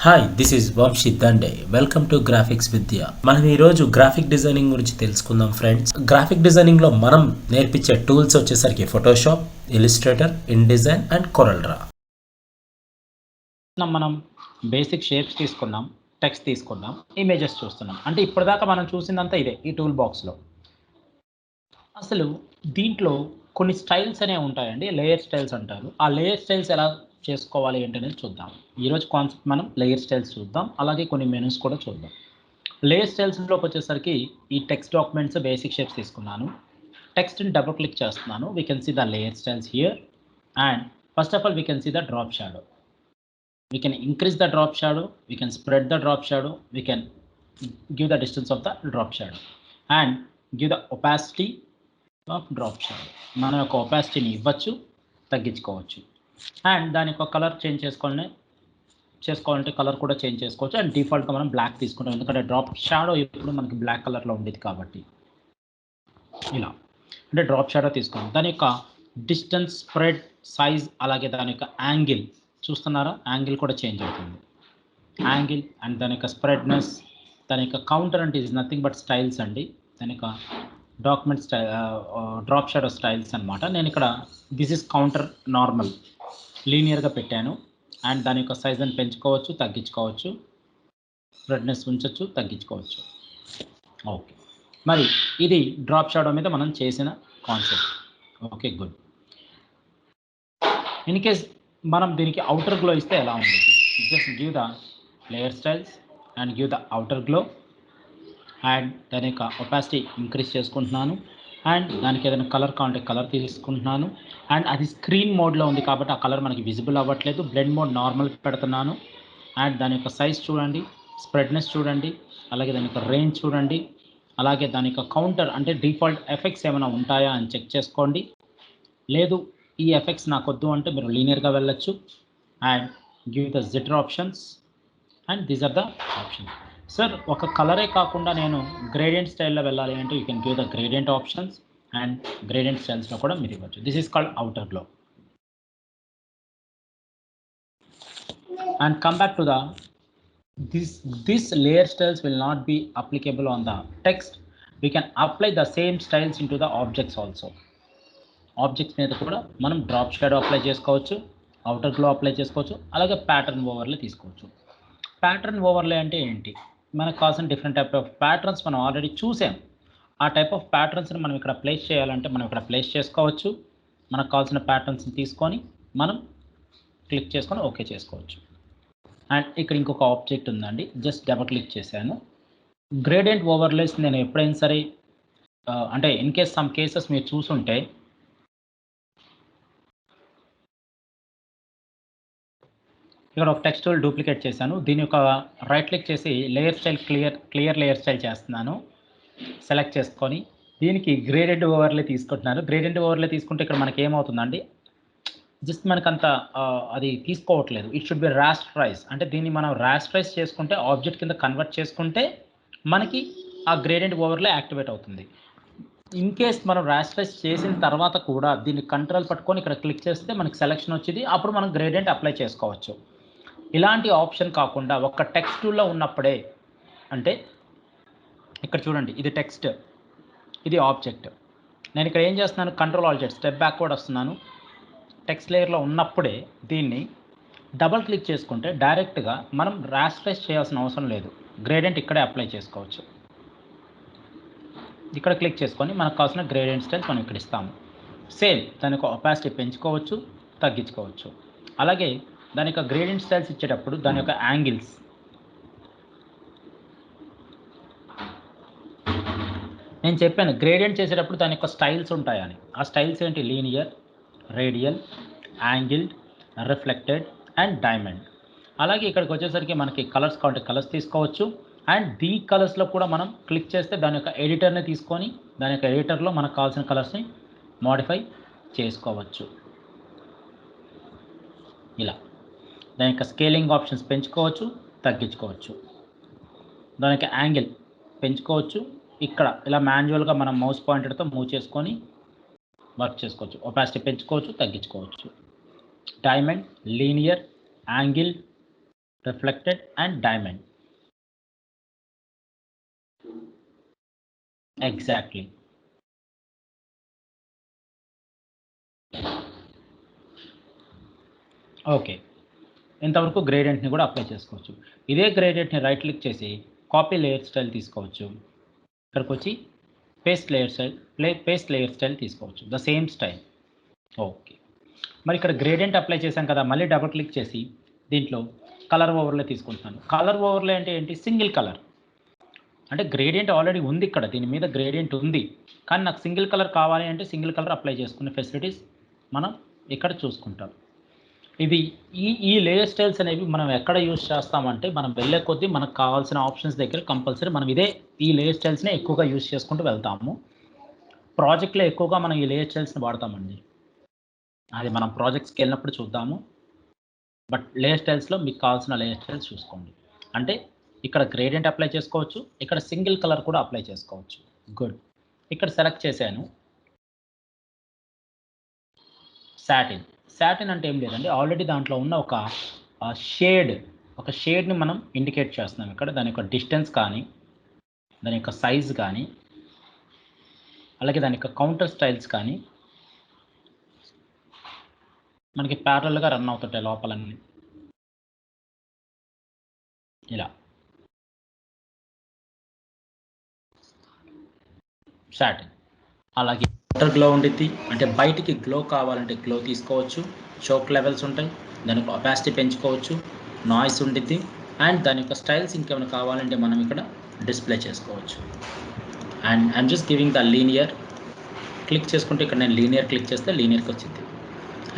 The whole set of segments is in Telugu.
Hi this is Vamsi Dande welcome to graphics Vidya. మనం ఈరోజు గ్రాఫిక్ డిజైనింగ్ గురించి తెలుసుకుందాం ఫ్రెండ్స్. గ్రాఫిక్ డిజైనింగ్లో మనం నేర్పించే టూల్స్ వచ్చేసరికి Photoshop, Illustrator, InDesign and Corel draw. మనం బేసిక్ షేప్స్ తీసుకున్నాం, టెక్స్ట్ తీసుకున్నాం, ఇమేజెస్ చూస్తున్నాం. అంటే ఇప్పటిదాకా మనం చూసిందంతా ఇదే ఈ టూల్ బాక్స్లో. అసలు దీంట్లో కొన్ని స్టైల్స్ అనేవి ఉంటాయండి, లేయర్ స్టైల్స్ అంటారు. ఆ లేయర్ స్టైల్స్ ఎలా చేసుకోవాలి ఏంటనేది చూద్దాం. ఈరోజు కాన్సెప్ట్ మనం లేయర్ స్టైల్స్ చూద్దాం, అలాగే కొన్ని మెనూస్ కూడా చూద్దాం. లేయర్ స్టైల్స్లోకి వచ్చేసరికి ఈ టెక్స్ట్ డాక్యుమెంట్స్ బేసిక్ షేప్స్ తీసుకున్నాను. టెక్స్ట్ని డబుల్ క్లిక్ చేస్తున్నాను. We can see the layer styles here and first of all we can see the drop shadow. We can increase the drop shadow, we can spread the drop shadow, we can give the distance of the drop shadow and give the opacity of drop shadow. మనం యొక్క ఒపాసిటీని ఇవ్వచ్చు, తగ్గించుకోవచ్చు. అండ్ దాని యొక్క కలర్ చేంజ్ చేసుకోవాలంటే కలర్ కూడా చేంజ్ చేసుకోవచ్చు. అండ్ డిఫాల్ట్గా మనం బ్లాక్ తీసుకుంటాం, ఎందుకంటే డ్రాప్ షాడో ఇప్పుడు మనకి బ్లాక్ కలర్లో ఉండేది కాబట్టి. ఇలా అంటే డ్రాప్ షాడో తీసుకున్నాం. దాని యొక్క డిస్టెన్స్, స్ప్రెడ్, సైజ్, అలాగే దాని యొక్క యాంగిల్ చూస్తున్నారా, యాంగిల్ కూడా చేంజ్ అవుతుంది. యాంగిల్ అండ్ దాని యొక్క స్ప్రెడ్నెస్, దాని యొక్క కౌంటర్ అంటే ఈజ్ నథింగ్ బట్ స్టైల్స్ అండి. దాని యొక్క document style, drop shadow styles అనమాట. నేను ఇక్కడ దిస్ ఇస్ కౌంటర్ నార్మల్ లీనియర్గా పెట్టాను. అండ్ దాని యొక్క సైజ్ని పెంచుకోవచ్చు, తగ్గించుకోవచ్చు, స్ప్రెడ్నెస్ ఉంచవచ్చు, తగ్గించుకోవచ్చు. ఓకే, మరి ఇది డ్రాప్ షాడో మీద మనం చేసిన concept. Okay, good. In case మనం దీనికి అవుటర్ గ్లో ఇస్తే ఎలా ఉంటుంది? Just give the layer styles and give the outer glow and దాని యొక్క ఒపాసిటీ ఇంక్రీజ్ చేసుకుంటున్నాను. అండ్ దానికి ఏదైనా కలర్ కావాలంటే కలర్ తీసుకుంటున్నాను. అండ్ అది స్క్రీన్ మోడ్లో ఉంది కాబట్టి ఆ కలర్ మనకి విజిబుల్ అవ్వట్లేదు. బ్లెండ్ మోడ్ నార్మల్ పెడుతున్నాను. అండ్ దాని యొక్క సైజ్ చూడండి, స్ప్రెడ్నెస్ చూడండి, అలాగే దాని యొక్క రేంజ్ చూడండి, అలాగే దాని యొక్క కౌంటర్ అంటే డిఫాల్ట్ ఎఫెక్ట్స్ ఏమైనా ఉంటాయా అని చెక్ చేసుకోండి. లేదు ఈ ఎఫెక్ట్స్ నాకు వద్దు అంటే మీరు లీనియర్గా వెళ్ళొచ్చు. And give the jitter options and these are the options. Sir ఒక కలరే కాకుండా నేను గ్రేడియంట్ స్టైల్లో వెళ్ళాలి అంటే you can give the gradient options and gradient స్టైల్స్లో కూడా మీరు ఇవ్వచ్చు. This is called outer glow. And come back to the this layer styles will not be applicable on the text. We can apply the same styles into the objects also. Objects మీద కూడా మనం డ్రాప్ షాడో అప్లై చేసుకోవచ్చు, అవుటర్ గ్లో అప్లై చేసుకోవచ్చు, అలాగే ప్యాటర్న్ ఓవర్లే తీసుకోవచ్చు. ప్యాటర్న్ ఓవర్లే అంటే ఏంటి? మనకు కావాల్సిన డిఫరెంట్ టైప్ ఆఫ్ ప్యాటర్న్స్ మనం ఆల్రెడీ చూసాం. ఆ టైప్ ఆఫ్ ప్యాటర్న్స్ని మనం ఇక్కడ ప్లేస్ చేయాలంటే మనం ఇక్కడ ప్లేస్ చేసుకోవచ్చు. మనకు కావాల్సిన ప్యాటర్న్స్ని తీసుకొని మనం క్లిక్ చేసుకొని ఓకే చేసుకోవచ్చు. అండ్ ఇక్కడ ఇంకొక ఆబ్జెక్ట్ ఉందండి, జస్ట్ డబుల్ క్లిక్ చేశాను. గ్రేడియంట్ ఓవర్లేస్ నేను ఎప్పుడైనా సరే అంటే ఇన్ కేస్ సమ్ కేసెస్ మీరు చూసుంటే ఇక్కడ ఒక టెక్స్ట్ టూల్ డూప్లికేట్ చేశాను. దీని యొక్క రైట్ క్లిక్ చేసి layer style clear layer style చేస్తున్నాను. సెలెక్ట్ చేసుకొని దీనికి గ్రేడెడ్ ఓవర్లే తీసుకుంటున్నాను. గ్రేడెడ్ ఓవర్లే తీసుకుంటే ఇక్కడ మనకి ఏమవుతుందండి, జస్ట్ మనకంత అది తీసుకోవట్లేదు. It should be rasterize. అంటే దీన్ని మనం రాస్టరైజ్ చేసుకుంటే ఆబ్జెక్ట్ కింద కన్వర్ట్ చేసుకుంటే మనకి ఆ గ్రేడెడ్ ఓవర్లే యాక్టివేట్ అవుతుంది. ఇన్ కేస్ మనం రాస్టరైజ్ చేసిన తర్వాత కూడా దీన్ని కంట్రోల్ పట్టుకొని ఇక్కడ క్లిక్ చేస్తే మనకి సెలెక్షన్ వచ్చింది. అప్పుడు మనం గ్రేడియంట్ అప్లై చేసుకోవచ్చు. ఇలాంటి ఆప్షన్ కాకుండా ఒక టెక్స్ట్ టూల్లో ఉన్నప్పుడే, అంటే ఇక్కడ చూడండి, ఇది టెక్స్ట్, ఇది ఆబ్జెక్ట్. నేను ఇక్కడ ఏం చేస్తున్నాను, కంట్రోల్ ఆల్ట్ స్టెప్ బ్యాక్వర్డ్ వస్తున్నాను. టెక్స్ట్ లేయర్లో ఉన్నప్పుడే దీన్ని డబల్ క్లిక్ చేసుకుంటే డైరెక్ట్గా మనం రాస్టరైజ్ చేయాల్సిన అవసరం లేదు. గ్రేడియంట్ ఇక్కడే అప్లై చేసుకోవచ్చు. ఇక్కడ క్లిక్ చేసుకొని మనకు కావాల్సిన గ్రేడియంట్ స్టైల్స్ మనం ఇక్కడ ఇస్తాము. సేమ్ దాని యొక్క ఒపాసిటీ పెంచుకోవచ్చు, తగ్గించుకోవచ్చు. అలాగే దాని యొక్క గ్రేడియంట్ స్టైల్స్ ఇచ్చేటప్పుడు దాని యొక్క యాంగిల్స్, నేను చెప్పాను గ్రేడియంట్ చేసేటప్పుడు దాని యొక్క స్టైల్స్ ఉంటాయని. ఆ స్టైల్స్ ఏంటి? Linear, radial, angled, reflected and diamond. అలాగే ఇక్కడికి వచ్చేసరికి మనకి కలర్స్ కావాలంటే కలర్స్ తీసుకోవచ్చు. అండ్ దీ కలర్స్లో కూడా మనం క్లిక్ చేస్తే దాని యొక్క ఎడిటర్ని తీసుకొని దాని యొక్క ఎడిటర్లో మనకు కావాల్సిన కలర్స్ని మోడిఫై చేసుకోవచ్చు. ఇలా దాని యొక్క స్కేలింగ్ ఆప్షన్స్ పెంచుకోవచ్చు, తగ్గించుకోవచ్చు. దాని యొక్క యాంగిల్ పెంచుకోవచ్చు. ఇక్కడ ఇలా మాన్యువల్గా మనం మౌస్ పాయింటర్తో మూవ్ చేసుకొని వర్క్ చేసుకోవచ్చు. ఒపాసిటీ పెంచుకోవచ్చు, తగ్గించుకోవచ్చు. Diamond, linear, angle, reflected and diamond. Exactly. Okay, ఇంతవరకు గ్రేడియంట్ని కూడా అప్లై చేసుకోవచ్చు. ఇదే గ్రేడియంట్ని రైట్ క్లిక్ చేసి కాపీ లేయర్ స్టైల్ తీసుకోవచ్చు. ఇక్కడికి వచ్చి పేస్ట్ లేయర్ స్టైల్ తీసుకోవచ్చు, ద సేమ్ స్టైల్. ఓకే, మరి ఇక్కడ గ్రేడియంట్ అప్లై చేశాం కదా, మళ్ళీ డబుల్ క్లిక్ చేసి దీంట్లో కలర్ ఓవర్లే తీసుకుంటున్నాను. కలర్ ఓవర్లే అంటే ఏంటి? Single colour. అంటే గ్రేడియంట్ ఆల్రెడీ ఉంది ఇక్కడ, దీని మీద గ్రేడియంట్ ఉంది, కానీ నాకు సింగిల్ కలర్ కావాలి అంటే సింగిల్ కలర్ అప్లై చేసుకునే ఫెసిలిటీస్ మనం ఇక్కడ చూసుకుంటాం. ఇది ఈ లేయర్ స్టైల్స్ అనేవి మనం ఎక్కడ యూస్ చేస్తామంటే, మనం వెళ్ళే కొద్దీ మనకు కావాల్సిన ఆప్షన్స్ దగ్గర కంపల్సరీ మనం ఈ లేయర్ స్టైల్స్ని ఎక్కువగా యూస్ చేసుకుంటూ వెళ్తాము. ప్రాజెక్ట్లో ఎక్కువగా మనం ఈ లేయర్ స్టైల్స్ని వాడతామండి. అది మనం ప్రాజెక్ట్స్కి వెళ్ళినప్పుడు చూద్దాము. బట్ లేయర్ స్టైల్స్లో మీకు కావాల్సిన లేయర్ స్టైల్స్ చూసుకోండి. అంటే ఇక్కడ గ్రేడియంట్ అప్లై చేసుకోవచ్చు, ఇక్కడ సింగిల్ కలర్ కూడా అప్లై చేసుకోవచ్చు. గుడ్. ఇక్కడ సెలెక్ట్ చేశాను సాటిన్ అంటే ఏం లేదండి, ఆల్రెడీ దాంట్లో ఉన్న ఒక షేడ్ని మనం ఇండికేట్ చేస్తున్నాం ఇక్కడ. దాని యొక్క డిస్టెన్స్ కానీ, దాని యొక్క సైజ్ కానీ, అలాగే దాని యొక్క కౌంటర్ స్టైల్స్ కానీ మనకి ప్యారలల్గా రన్ అవుతుంటాయి లోపలన్నీ. ఇలా సాటిన్. అలాగే వాటర్ గ్లో ఉండిద్ది, అంటే బయటికి గ్లో కావాలంటే గ్లో తీసుకోవచ్చు. చోక్ లెవెల్స్ ఉంటాయి, దానికి ఒపాసిటీ పెంచుకోవచ్చు. నాయిస్ ఉండిద్ది, అండ్ దాని యొక్క స్టైల్స్ ఇంకేమైనా కావాలంటే మనం ఇక్కడ డిస్ప్లే చేసుకోవచ్చు. And I'm just giving the linear. Click చేసుకుంటే ఇక్కడ నేను లీనియర్ క్లిక్ చేస్తే లీనియర్కి వచ్చింది.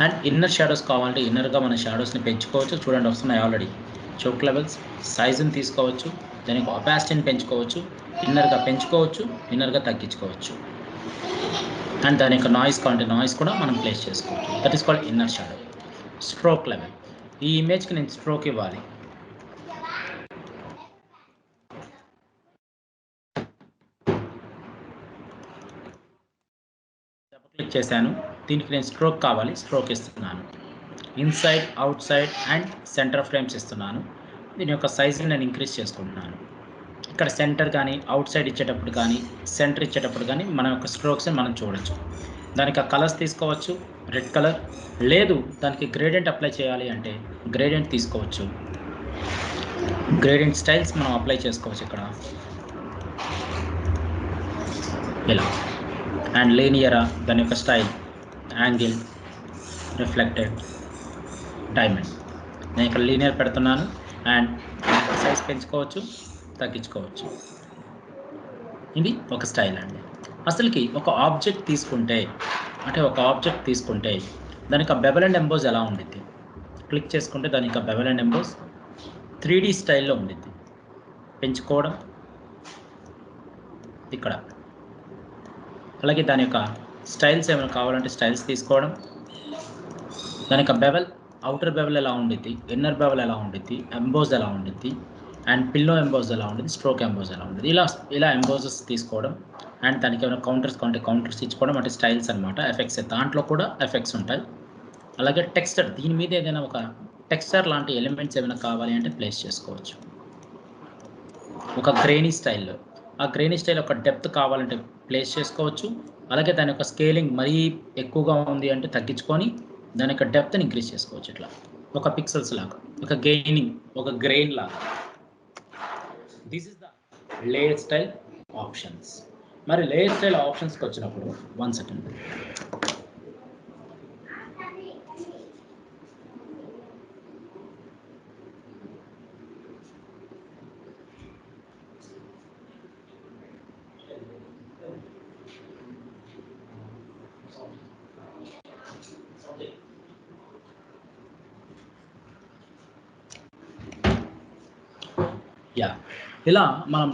అండ్ ఇన్నర్ షాడోస్ కావాలంటే ఇన్నర్గా మన షాడోస్ని పెంచుకోవచ్చు. చూడండి వస్తున్నాయి ఆల్రెడీ. చోక్ లెవెల్స్, సైజుని తీసుకోవచ్చు, దానికి ఒపాసిటీని పెంచుకోవచ్చు, ఇన్నర్గా పెంచుకోవచ్చు, ఇన్నర్గా తగ్గించుకోవచ్చు. అండ్ దాని యొక్క నాయిస్ కావాలంటే నాయిస్ కూడా మనం ప్లేస్ చేసుకోవచ్చు. That is called inner shadow. Stroke level, ఈ ఇమేజ్కి నేను స్ట్రోక్ ఇవ్వాలి. డబుల్ క్లిక్ చేశాను, దీనికి నేను స్ట్రోక్ కావాలి, స్ట్రోక్ ఇస్తున్నాను. Inside, out side and centre frames ఇస్తున్నాను. దీని యొక్క సైజుని నేను ఇంక్రీజ్ చేసుకుంటున్నాను. ఇక్కడ సెంటర్ కానీ, అవుట్ సైడ్ ఇచ్చేటప్పుడు కానీ, సెంటర్ ఇచ్చేటప్పుడు కానీ మన యొక్క స్ట్రోక్స్ని మనం చూడొచ్చు. దానికి ఆ కలర్స్ తీసుకోవచ్చు, రెడ్ కలర్. లేదు దానికి గ్రేడియంట్ అప్లై చేయాలి అంటే గ్రేడియంట్ తీసుకోవచ్చు. గ్రేడియంట్ స్టైల్స్ మనం అప్లై చేసుకోవచ్చు ఇక్కడ ఇలా. అండ్ లీనియరా, దాని యొక్క స్టైల్, యాంగిల్, రిఫ్లెక్టెడ్, డైమండ్. నేను ఇక్కడ లీనియర్ పెడుతున్నాను. అండ్ సైజ్ పెంచుకోవచ్చు, తగ్గించుకోవచ్చు. ఇది ఒక స్టైల్ అండి. అసలుకి ఒక ఆబ్జెక్ట్ తీసుకుంటే దానికి బెవెల్ అండ్ ఎంబోస్ ఎలా ఉండిద్ది? క్లిక్ చేసుకుంటే దానికి బెవెల్ అండ్ ఎంబోస్ 3D స్టైల్లో ఉండిద్ది. పెంచుకోవడం ఇక్కడ. అలాగే దాని యొక్క స్టైల్స్ ఏమైనా కావాలంటే స్టైల్స్ తీసుకోవడం. దాని యొక్క బెవెల్, అవుటర్ బెవెల్ ఎలా ఉండిద్ది, ఇన్నర్ బెవెల్ ఎలా ఉండిద్ది, ఎంబోస్ ఎలా ఉండిద్ది, అండ్ పిల్లో ఎంబోస్ ఎలా ఉంటుంది, స్ట్రోక్ ఎంబోస్ ఎలా ఉంటుంది, ఇలా ఎంబోసెస్ తీసుకోవడం. అండ్ దానికి ఏమైనా కౌంటర్స్ కావాలంటే కౌంటర్స్ ఇచ్చుకోవడం, అంటే స్టైల్స్ అనమాట. ఎఫెక్ట్స్, దాంట్లో కూడా ఎఫెక్ట్స్ ఉంటాయి. అలాగే టెక్స్చర్, దీని మీద ఏదైనా ఒక టెక్స్చర్ లాంటి ఎలిమెంట్స్ ఏమైనా కావాలి అంటే ప్లేస్ చేసుకోవచ్చు. ఒక గ్రెయినీ స్టైల్లో, ఆ గ్రెయినీ స్టైల్ ఒక డెప్త్ కావాలంటే ప్లేస్ చేసుకోవచ్చు. అలాగే దాని యొక్క స్కేలింగ్ మరీ ఎక్కువగా ఉంది అంటే తగ్గించుకొని దాని యొక్క డెప్త్ని ఇంక్రీజ్ చేసుకోవచ్చు. ఇట్లా ఒక పిక్సెల్స్ లాగా, ఒక గ్రెయిన్ లాగా. This is the layer style options. మరి లేయర్ స్టైల్ ఆప్షన్స్కి వచ్చినప్పుడు 1 సెకండ్. ఇలా మనం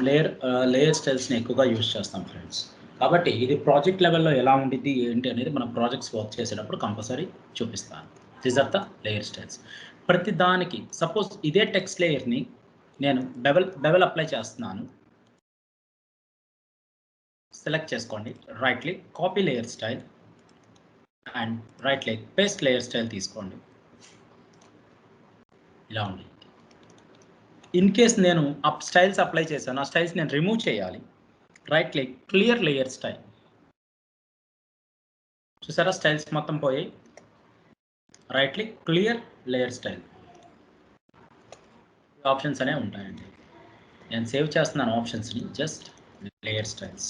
లేయర్ స్టైల్స్ని ఎక్కువగా యూజ్ చేస్తాం ఫ్రెండ్స్. కాబట్టి ఇది ప్రాజెక్ట్ లెవెల్లో ఎలా ఉండిద్ది ఏంటి అనేది మనం ప్రాజెక్ట్స్ వర్క్ చేసేటప్పుడు కంపల్సరీ చూపిస్తాను. These are the layer styles. ప్రతి దానికి సపోజ్ ఇదే టెక్స్ట్ లేయర్ని నేను బెవెల్ అప్లై చేస్తున్నాను. సెలెక్ట్ చేసుకోండి, right click, copy layer style, and right click, paste layer style తీసుకోండి. ఇలా ఉంది. ఇన్ కేస్ నేను స్టైల్స్ అప్లై చేశాను, ఆ స్టైల్స్ నేను రిమూవ్ చేయాలి. Right click, clear layer style. చూసారా స్టైల్స్ మొత్తం పోయాయి. Right click, clear layer style. Options అనేవి ఉంటాయండి. నేను సేవ్ చేస్తున్నాను ఆప్షన్స్ని, జస్ట్ లేయర్ స్టైల్స్.